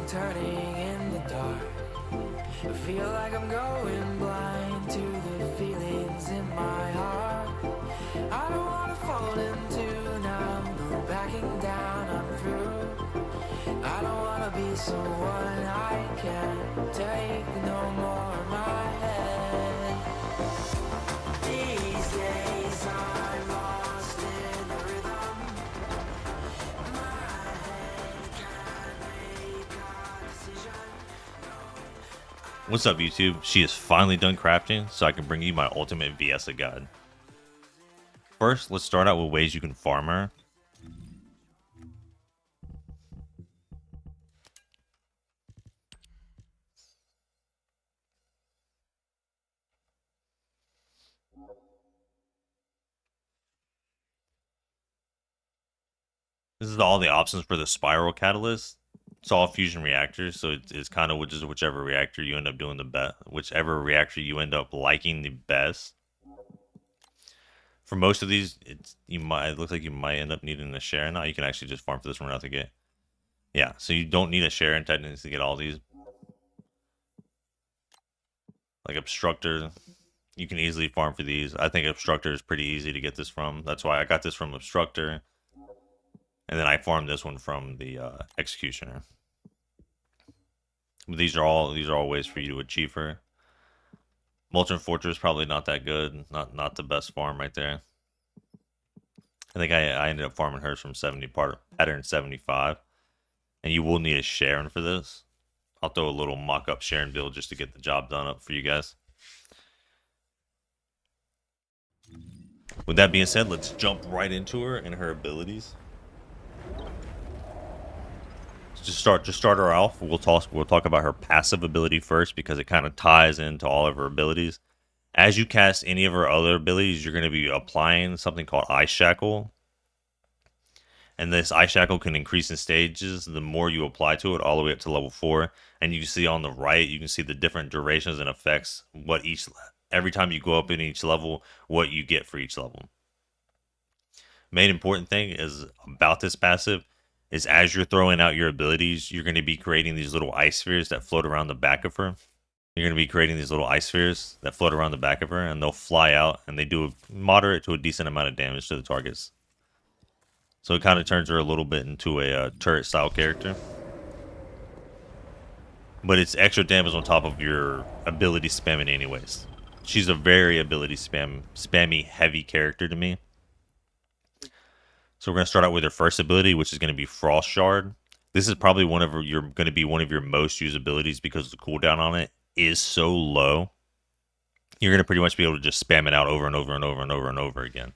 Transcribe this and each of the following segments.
Turning in the dark, I feel like I'm going blind to the feelings in my heart. I don't wanna fall into now, no backing down, I'm through. I don't wanna be someone I can't take no more in my head. These days I'm lost in the rhythm. My head can't make a decision. What's up, YouTube? She is finally done crafting, so I can bring you my ultimate Viessa guide. First, let's start out with ways you can farm her. This is all the options for the spiral catalyst. It's all fusion reactors, so it's kind of just whichever reactor you end up doing the best, whichever reactor you end up liking the best. For most of these, it looks like you might end up needing a share. Now you can actually just farm for this one out the gate. Yeah, so you don't need a share in technically to get all these. Like Obstructor, you can easily farm for these. I think Obstructor is pretty easy to get this from. That's why I got this from Obstructor. And then I farmed this one from the Executioner. These are all ways for you to achieve her. Molten Fortress probably not that good. Not the best farm right there. I think I ended up farming hers from 70 pattern 75. And you will need a Sharon for this. I'll throw a little mock-up Sharon build just to get the job done up for you guys. With that being said, let's jump right into her and her abilities. To start her off, we'll talk about her passive ability first because it kind of ties into all of her abilities. As you cast any of her other abilities, you're going to be applying something called Ice Shackle. And this Ice Shackle can increase in stages the more you apply to it, all the way up to level 4. And you can see on the right, you can see the different durations and effects, every time you go up in each level, what you get for each level. Main important thing is about this passive is as you're throwing out your abilities, you're going to be creating these little ice spheres that float around the back of her. You're going to be creating these little ice spheres that float around the back of her, and they'll fly out, and they do a moderate to a decent amount of damage to the targets. So it kind of turns her a little bit into a turret-style character. But it's extra damage on top of your ability spamming anyways. She's a very ability spammy heavy character to me. So we're going to start out with her first ability, which is going to be Frost Shard. This is probably one of your most used abilities because the cooldown on it is so low. You're going to pretty much be able to just spam it out over and over and over and over and over again.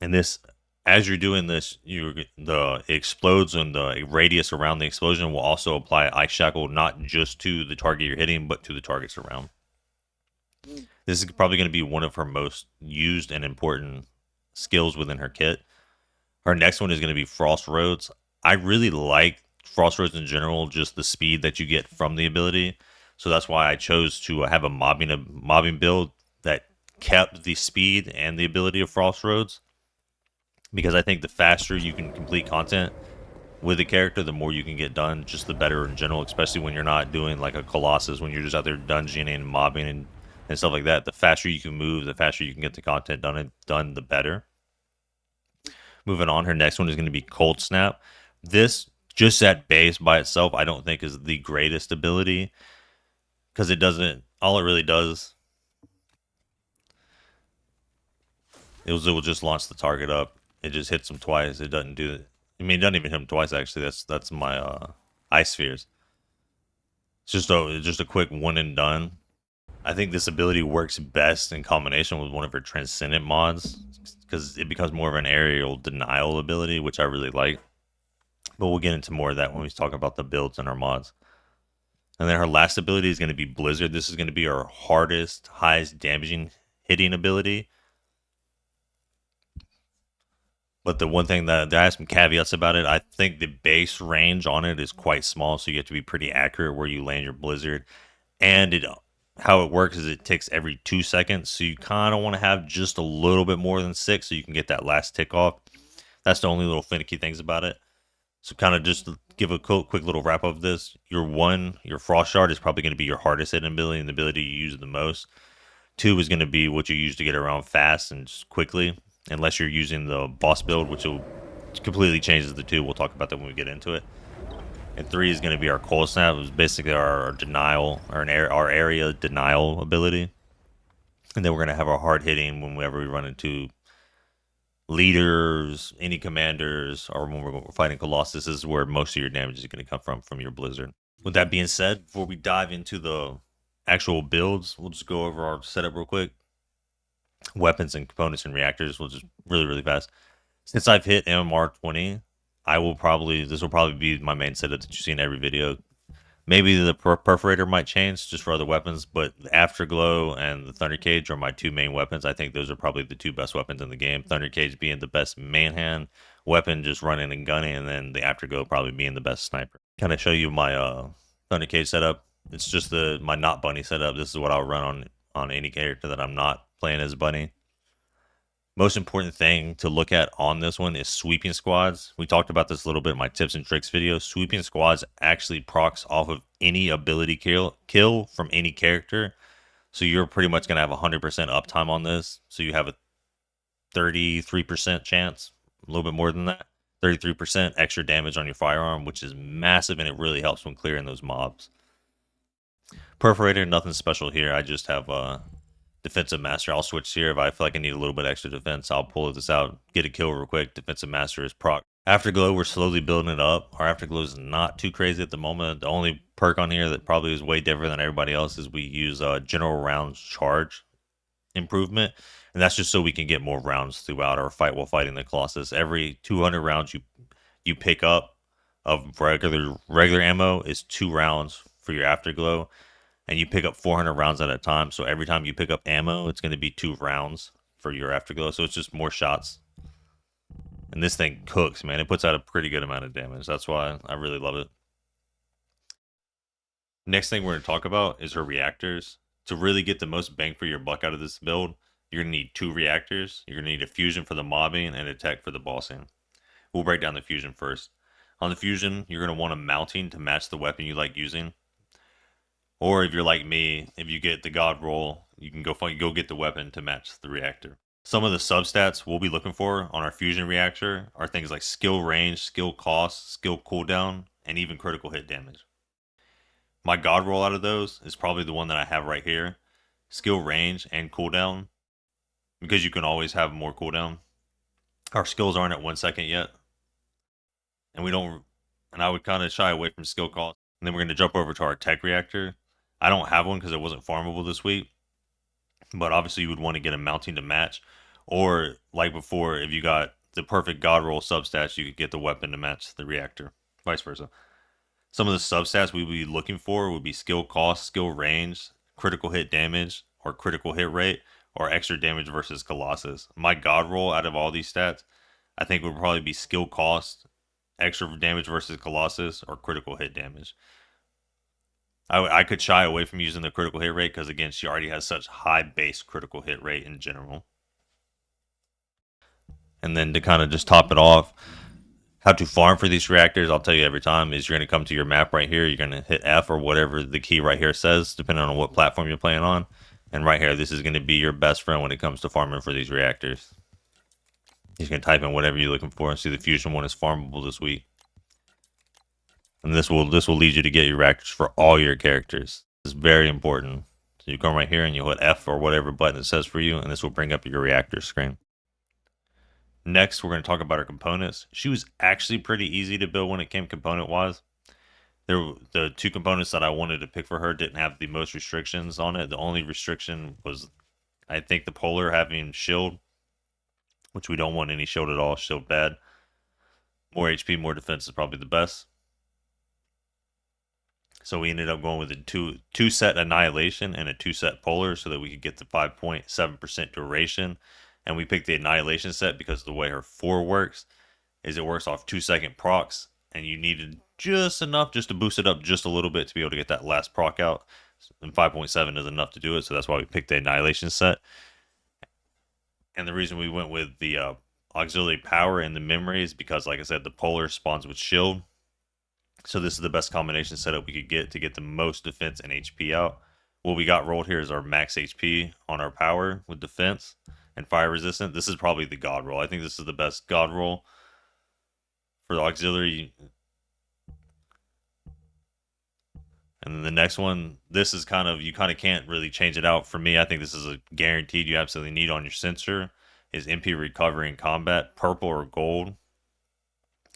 And this, as you're doing this, it explodes, and the radius around the explosion will also apply Ice Shackle not just to the target you're hitting, but to the targets around. This is probably going to be one of her most used and important skills within her kit. Her next one is going to be Frost Roads. I really like Frost Roads in general, just the speed that you get from the ability. So that's why I chose to have a mobbing build that kept the speed and the ability of Frost Roads. Because I think the faster you can complete content with the character, the more you can get done, just the better in general, especially when you're not doing like a Colossus, when you're just out there dungeoning and mobbing and stuff like that. The faster you can move, the faster you can get the content done, the better. Moving on, her next one is going to be Cold Snap. This, just at base by itself, I don't think is the greatest ability, because all it really does, it will just launch the target up. It just hits them twice. It doesn't do it. I mean, it doesn't even hit them twice, actually. That's my Ice Spheres. It's just a quick one and done. I think this ability works best in combination with one of her Transcendent mods, because it becomes more of an aerial denial ability, which I really like. But we'll get into more of that when we talk about the builds and our mods. And then her last ability is going to be Blizzard. This is going to be her hardest, highest damaging hitting ability. But the one thing that there are some caveats about it, I think the base range on it is quite small, so you have to be pretty accurate where you land your Blizzard. And it how it works is it takes every 2 seconds, so you kind of want to have just a little bit more than 6 so you can get that last tick off. That's the only little finicky things about it. So kind of just to give a quick little wrap of this. Your Frost Shard is probably going to be your hardest hitting ability and the ability you use the most. 2 is going to be what you use to get around fast and just quickly, unless you're using the boss build, which will completely changes the 2. We'll talk about that when we get into it. And 3 is going to be our Cold Snap, which is basically our denial, or our area denial ability. And then we're going to have our hard hitting whenever we run into leaders, any commanders, or when we're fighting Colossus. This is where most of your damage is going to come from your Blizzard. With that being said, before we dive into the actual builds, we'll just go over our setup real quick. Weapons and components and reactors. We'll just really fast. Since I've hit MMR 20, this will probably be my main setup that you see in every video. Maybe the perforator might change just for other weapons, but the Afterglow and the Thunder Cage are my 2 main weapons. I think those are probably the 2 best weapons in the game. Thunder Cage being the best man-hand weapon, just running and gunning, and then the Afterglow probably being the best sniper. Kind of show you my Thunder Cage setup. It's just my not bunny setup. This is what I'll run on any character that I'm not playing as bunny. Most important thing to look at on this one is sweeping squads. We talked about this a little bit in my tips and tricks video. Sweeping squads actually procs off of any ability kill from any character. So you're pretty much going to have 100% uptime on this. So you have a 33% chance, a little bit more than that. 33% extra damage on your firearm, which is massive, and it really helps when clearing those mobs. Perforator, nothing special here. I just have Defensive Master. I'll switch here if I feel like I need a little bit extra defense. I'll pull this out, get a kill real quick. Defensive Master is proc. Afterglow, we're slowly building it up. Our Afterglow is not too crazy at the moment. The only perk on here that probably is way different than everybody else is we use General Rounds Charge improvement. And that's just so we can get more rounds throughout our fight while fighting the Colossus. Every 200 rounds you pick up of regular ammo is 2 rounds for your Afterglow. And you pick up 400 rounds at a time. So every time you pick up ammo, it's going to be 2 rounds for your Afterglow. So it's just more shots. And this thing cooks, man. It puts out a pretty good amount of damage. That's why I really love it. Next thing we're going to talk about is her reactors. To really get the most bang for your buck out of this build, you're going to need 2 reactors. You're going to need a fusion for the mobbing and a tech for the bossing. We'll break down the fusion first. On the fusion, you're going to want a mounting to match the weapon you like using. Or if you're like me, if you get the God roll, you can go get the weapon to match the reactor. Some of the substats we'll be looking for on our fusion reactor are things like skill range, skill cost, skill cooldown, and even critical hit damage. My God roll out of those is probably the one that I have right here. Skill range and cooldown, because you can always have more cooldown. Our skills aren't at 1 second yet. And I would kind of shy away from skill cost. And then we're going to jump over to our tech reactor. I don't have one because it wasn't farmable this week. But obviously you would want to get a mounting to match. Or like before, if you got the perfect God roll substats, you could get the weapon to match the reactor. Vice versa. Some of the substats we would be looking for would be skill cost, skill range, critical hit damage, or critical hit rate, or extra damage versus Colossus. My God roll out of all these stats, I think would probably be skill cost, extra damage versus Colossus, or critical hit damage. I could shy away from using the critical hit rate because, again, she already has such high base critical hit rate in general. And then to kind of just top it off, how to farm for these reactors, I'll tell you every time, is you're going to come to your map right here. You're going to hit F or whatever the key right here says, depending on what platform you're playing on. And right here, this is going to be your best friend when it comes to farming for these reactors. You can type in whatever you're looking for and see the fusion one is farmable this week. And this will lead you to get your reactors for all your characters. It's very important. So you come right here and you hit F or whatever button it says for you, and this will bring up your reactor screen. Next, we're going to talk about her components. She was actually pretty easy to build when it came component-wise. The 2 components that I wanted to pick for her didn't have the most restrictions on it. The only restriction was, I think, the polar having shield, which we don't want any shield at all. Shield bad. More HP, more defense is probably the best. So we ended up going with a two set annihilation and a 2-set polar so that we could get the 5.7% duration. And we picked the annihilation set because the way her 4 works is it works off 2-second procs, and you needed just enough just to boost it up just a little bit to be able to get that last proc out. And 5.7 is enough to do it, so that's why we picked the annihilation set. And the reason we went with the auxiliary power and the memory is because, like I said, the polar spawns with shield. So this is the best combination setup we could get to get the most defense and HP out. What we got rolled here is our max HP on our power with defense and fire resistant. This is probably the god roll. I think this is the best god roll for the auxiliary. And then the next one, this is kind of, you kind of can't really change it out. For me, I think this is a guaranteed you absolutely need on your sensor, is MP recovery in combat, purple or gold.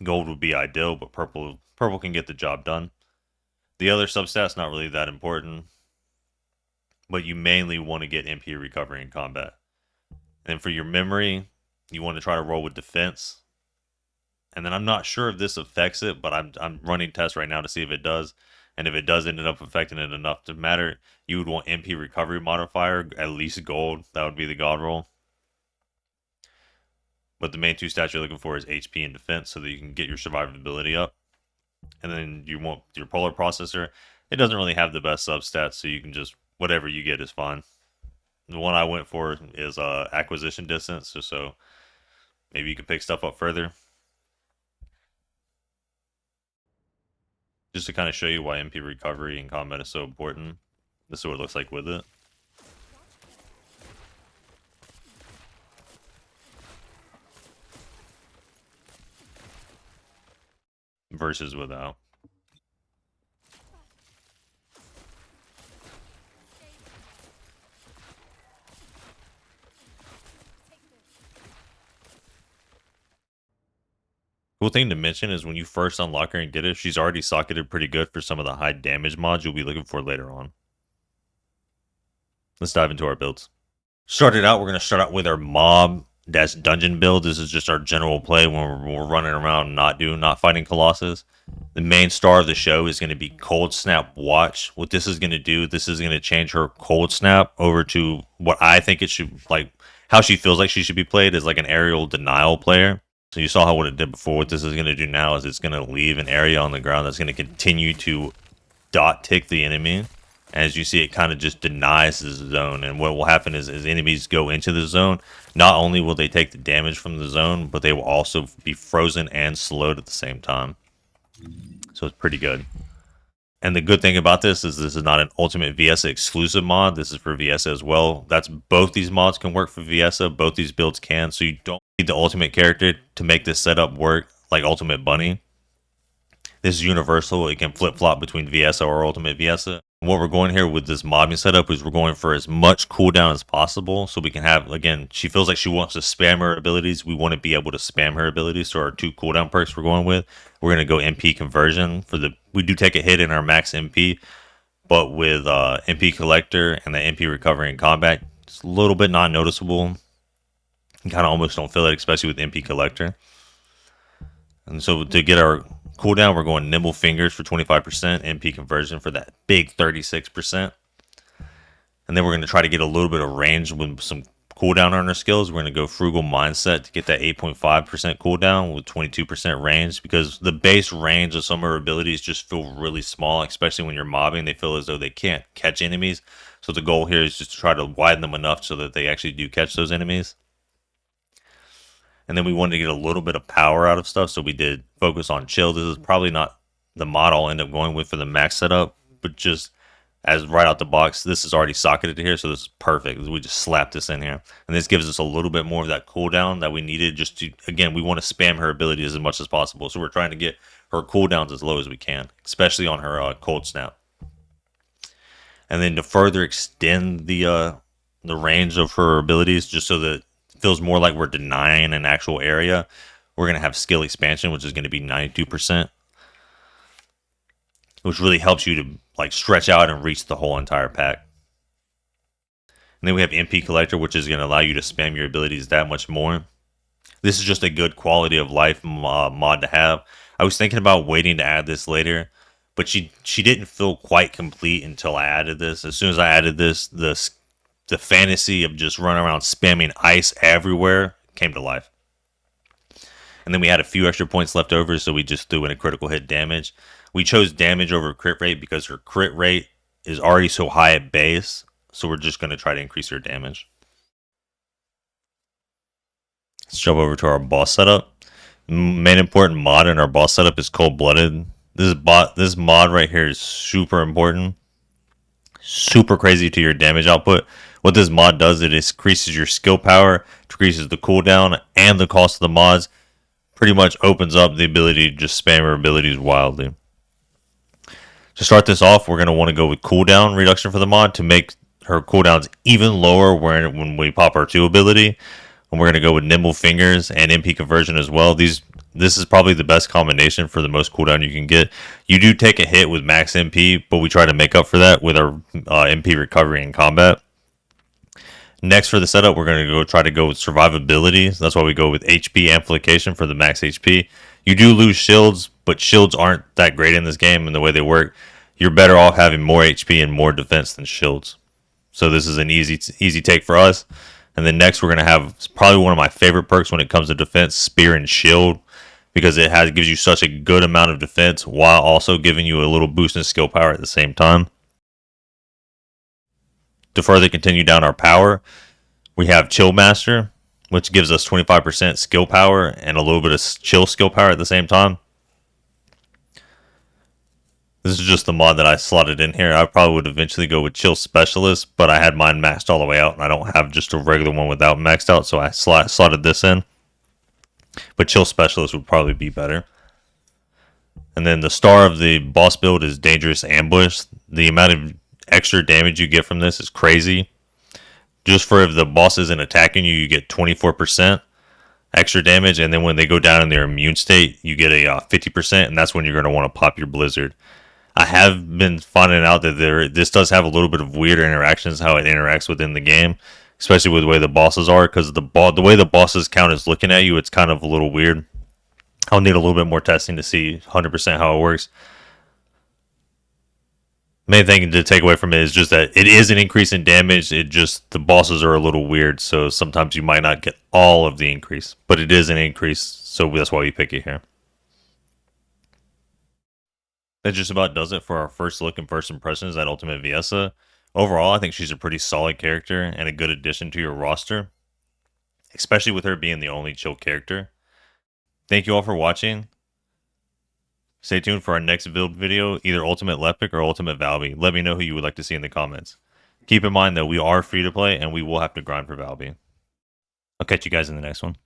Gold would be ideal, but purple can get the job done. The other substats not really that important, but you mainly want to get MP recovery in combat. And for your memory, you want to try to roll with defense. And then I'm not sure if this affects it, but I'm running tests right now to see if it does. And if it does end up affecting it enough to matter, you would want MP recovery modifier, at least gold. That would be the god roll. But the main 2 stats you're looking for is HP and defense so that you can get your survivability up. And then you want your polar processor. It doesn't really have the best substats, so you can just, whatever you get is fine. The one I went for is acquisition distance, just so maybe you can pick stuff up further. Just to kind of show you why MP recovery in combat is so important. This is what it looks like with it. Versus without. Cool thing to mention is when you first unlock her and get her, she's already socketed pretty good for some of the high damage mods you'll be looking for later on. Let's dive into our builds. We're going to start out with our mob - dungeon build. This is just our general play when we're running around not fighting Colossus. The main star of the show is going to be Cold Snap Watch. What this is going to do, this is going to change her Cold Snap over to what I think it should, like, how she feels like she should be played as like an aerial denial player. So you saw how what it did before. What this is going to do now is it's going to leave an area on the ground that's going to continue to dot tick the enemy. As you see, it kind of just denies the zone. And what will happen is as enemies go into the zone, not only will they take the damage from the zone, but they will also be frozen and slowed at the same time. So it's pretty good. And the good thing about this is not an Ultimate Viessa exclusive mod. This is for Viessa as well. That's both these mods can work for Viessa. Both these builds can. So you don't need the Ultimate character to make this setup work like Ultimate Bunny. This is universal. It can flip-flop between Viessa or Ultimate Viessa. What we're going here with this modding setup is we're going for as much cooldown as possible. So we can have, again, she feels like she wants to spam her abilities. We want to be able to spam her abilities. So our 2 cooldown perks we're going with, we're going to go MP conversion. We do take a hit in our max MP, but with MP collector and the MP recovery in combat, it's a little bit non-noticeable. You kind of almost don't feel it, especially with MP collector. And so to get our cooldown, we're going nimble fingers for 25%, MP conversion for that big 36%. And then we're going to try to get a little bit of range with some cooldown on our skills. We're going to go frugal mindset to get that 8.5% cooldown with 22% range, because the base range of some of our abilities just feel really small, especially when you're mobbing. They feel as though they can't catch enemies. So the goal here is just to try to widen them enough so that they actually do catch those enemies. And then we wanted to get a little bit of power out of stuff, so we did focus on chill. This is probably not the mod I'll end up going with for the max setup, but just as right out the box, this is already socketed here, so this is perfect. We just slap this in here. And this gives us a little bit more of that cooldown that we needed just to, again, we want to spam her abilities as much as possible. So we're trying to get her cooldowns as low as we can, especially on her cold snap. And then to further extend the range of her abilities, just so that feels more like we're denying an actual area, we're going to have skill expansion, which is going to be 92%, which really helps you to like stretch out and reach the whole entire pack. And then we have MP collector, which is going to allow you to spam your abilities that much more. This is just a good quality of life mod to have. I was thinking about waiting to add this later, but she didn't feel quite complete until I added this. As soon as I added this, the fantasy of just running around spamming ice everywhere came to life. And then we had a few extra points left over, so we just threw in a critical hit damage. We chose damage over crit rate because her crit rate is already so high at base, so we're just going to try to increase her damage. Let's jump over to our boss setup. Main important mod in our boss setup is Cold-Blooded. This mod right here is super important. Super crazy to your damage output. What this mod does, it increases your skill power, decreases the cooldown, and the cost of the mods. Pretty much opens up the ability to just spam her abilities wildly. To start this off, we're going to want to go with cooldown reduction for the mod to make her cooldowns even lower when we pop our 2 ability. And we're going to go with Nimble Fingers and MP Conversion as well. This is probably the best combination for the most cooldown you can get. You do take a hit with max MP, but we try to make up for that with our MP recovery in combat. Next for the setup, we're going to try to go with survivability. So that's why we go with HP amplification for the max HP. You do lose shields, but shields aren't that great in this game and the way they work. You're better off having more HP and more defense than shields. So this is an easy take for us. And then next, we're going to have probably one of my favorite perks when it comes to defense, Spear and Shield, because it gives you such a good amount of defense while also giving you a little boost in skill power at the same time. To further continue down our power, we have Chill Master, which gives us 25% skill power and a little bit of chill skill power at the same time. This is just the mod that I slotted in here. I probably would eventually go with Chill Specialist, but I had mine maxed all the way out, and I don't have just a regular one without maxed out, so I slotted this in. But Chill Specialist would probably be better. And then the star of the boss build is Dangerous Ambush. The amount of extra damage you get from this is crazy. Just for if the boss isn't attacking you, you get 24% extra damage, and then when they go down in their immune state, you get a 50%, and that's when you're going to want to pop your Blizzard. I have been finding out that this does have a little bit of weird interactions, how it interacts within the game, especially with the way the bosses are, because the way the bosses count is looking at you, it's kind of a little weird. I'll need a little bit more testing to see 100% how it works. Main thing to take away from it is just that it is an increase in damage. It just, the bosses are a little weird, so sometimes you might not get all of the increase, but it is an increase, so that's why we pick it here. That just about does it for our first look and first impressions at Ultimate Viessa. Overall, I think she's a pretty solid character and a good addition to your roster, especially with her being the only chill character. Thank you all for watching. Stay tuned for our next build video, either Ultimate Lepic or Ultimate Valby. Let me know who you would like to see in the comments. Keep in mind that we are free to play and we will have to grind for Valby. I'll catch you guys in the next one.